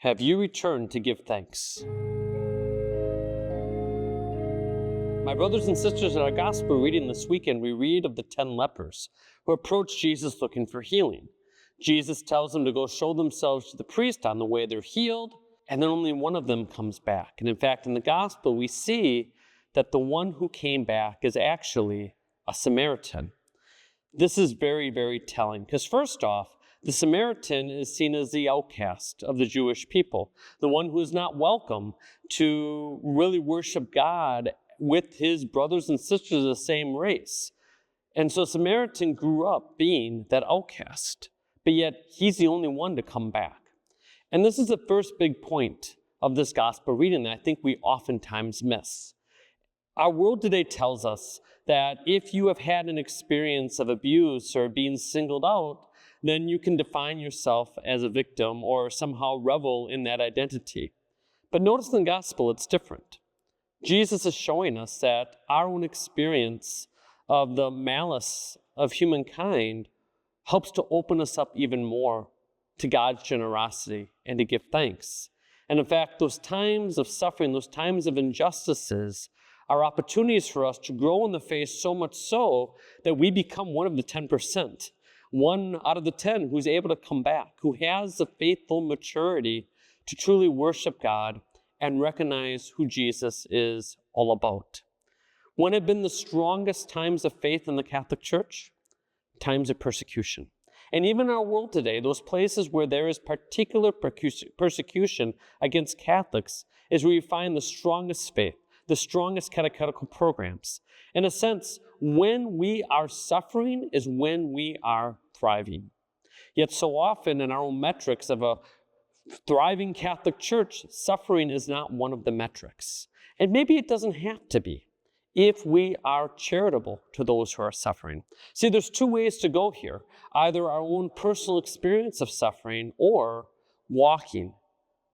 Have you returned to give thanks? My brothers and sisters, in our gospel reading this weekend, we read of the 10 lepers who approached Jesus looking for healing. Jesus tells them to go show themselves to the priest on the way they're healed, and then only one of them comes back. And in fact, in the gospel, we see that the one who came back is actually a Samaritan. This is very, very telling, because first off, the Samaritan is seen as the outcast of the Jewish people, the one who is not welcome to really worship God with his brothers and sisters of the same race. And so Samaritan grew up being that outcast, but yet he's the only one to come back. And this is the first big point of this gospel reading that I think we oftentimes miss. Our world today tells us that if you have had an experience of abuse or being singled out, then you can define yourself as a victim or somehow revel in that identity. But notice in the gospel, it's different. Jesus is showing us that our own experience of the malice of humankind helps to open us up even more to God's generosity and to give thanks. And in fact, those times of suffering, those times of injustices are opportunities for us to grow in the faith, so much so that we become one of the 10%. One out of the 10 who's able to come back, who has the faithful maturity to truly worship God and recognize who Jesus is all about. When have been the strongest times of faith in the Catholic Church? Times of persecution. And even in our world today, those places where there is particular persecution against Catholics is where you find the strongest faith, the strongest catechetical programs. In a sense, when we are suffering is when we are thriving. Yet so often in our own metrics of a thriving Catholic Church, suffering is not one of the metrics. And maybe it doesn't have to be if we are charitable to those who are suffering. See, there's two ways to go here. Either our own personal experience of suffering or walking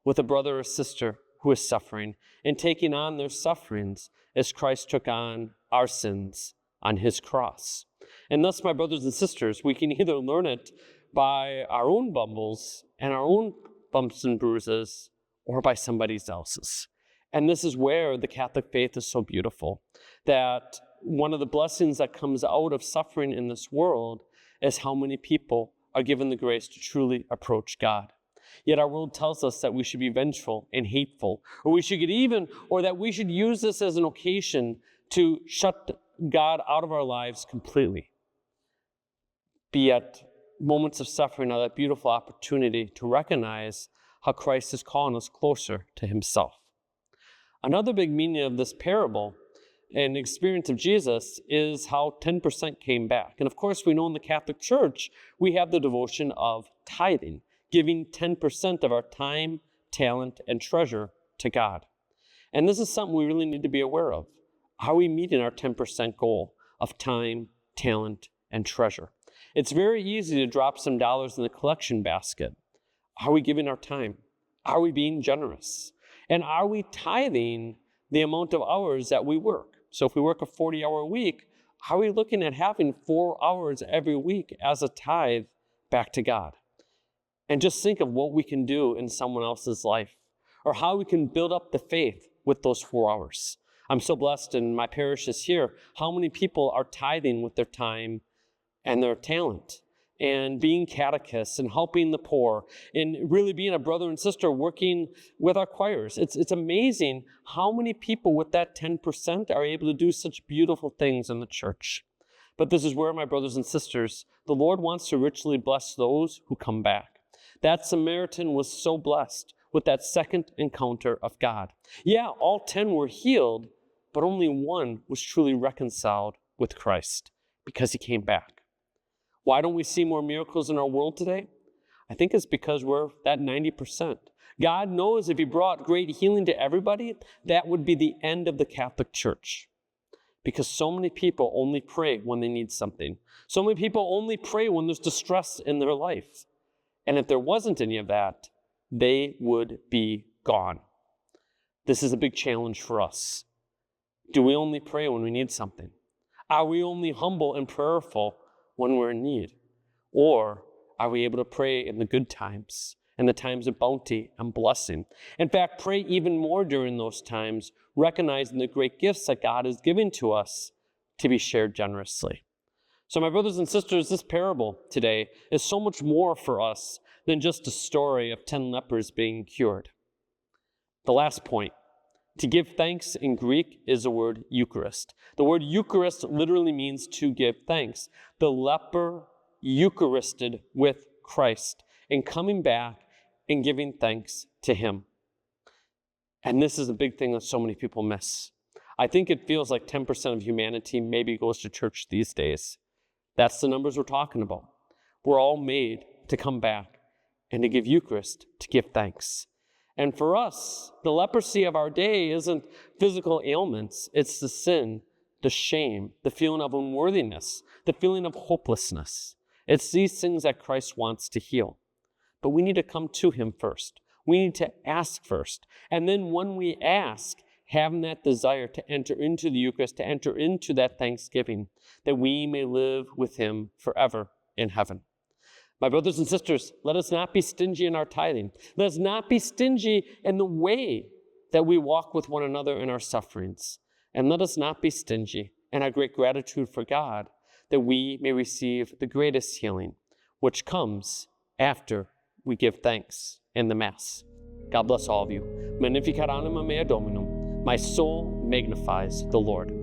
with a brother or sister who is suffering and taking on their sufferings as Christ took on our sins on his cross. And thus, my brothers and sisters, we can either learn it by our own bumbles and our own bumps and bruises or by somebody else's. And this is where the Catholic faith is so beautiful, that one of the blessings that comes out of suffering in this world is how many people are given the grace to truly approach God. Yet our world tells us that we should be vengeful and hateful, or we should get even, or that we should use this as an occasion to shut God out of our lives completely. But yet, moments of suffering are that beautiful opportunity to recognize how Christ is calling us closer to himself. Another big meaning of this parable and experience of Jesus is how 10% came back. And of course, we know in the Catholic Church, we have the devotion of tithing, giving 10% of our time, talent, and treasure to God. And this is something we really need to be aware of. Are we meeting our 10% goal of time, talent, and treasure? It's very easy to drop some dollars in the collection basket. Are we giving our time? Are we being generous? And are we tithing the amount of hours that we work? So if we work a 40-hour week, are we looking at having 4 hours every week as a tithe back to God? And just think of what we can do in someone else's life, or how we can build up the faith with those 4 hours. I'm so blessed, and my parish is here, how many people are tithing with their time and their talent, and being catechists and helping the poor, and really being a brother and sister working with our choirs. It's amazing how many people with that 10% are able to do such beautiful things in the church. But this is where, my brothers and sisters, the Lord wants to richly bless those who come back. That Samaritan was so blessed with that second encounter of God. Yeah, all 10 were healed, but only one was truly reconciled with Christ because he came back. Why don't we see more miracles in our world today? I think it's because we're that 90%. God knows if he brought great healing to everybody, that would be the end of the Catholic Church. Because so many people only pray when they need something. So many people only pray when there's distress in their life. And if there wasn't any of that, they would be gone. This is a big challenge for us. Do we only pray when we need something? Are we only humble and prayerful when we're in need? Or are we able to pray in the good times and the times of bounty and blessing. In fact, pray even more during those times, recognizing the great gifts that God has given to us to be shared generously. So my brothers and sisters, this parable today is so much more for us than just a story of 10 lepers being cured. The last point, to give thanks in Greek is the word Eucharist. The word Eucharist literally means to give thanks. The leper Eucharisted with Christ and coming back and giving thanks to him. And this is a big thing that so many people miss. I think it feels like 10% of humanity maybe goes to church these days. That's the numbers we're talking about. We're all made to come back and to give Eucharist, to give thanks. And for us, the leprosy of our day isn't physical ailments. It's the sin, the shame, the feeling of unworthiness, the feeling of hopelessness. It's these things that Christ wants to heal. But we need to come to him first. We need to ask first. And then when we ask, having that desire to enter into the Eucharist, to enter into that thanksgiving, that we may live with him forever in heaven. My brothers and sisters, let us not be stingy in our tithing. Let us not be stingy in the way that we walk with one another in our sufferings. And let us not be stingy in our great gratitude for God, that we may receive the greatest healing, which comes after we give thanks in the Mass. God bless all of you. Magnificat anima mea Dominum. My soul magnifies the Lord.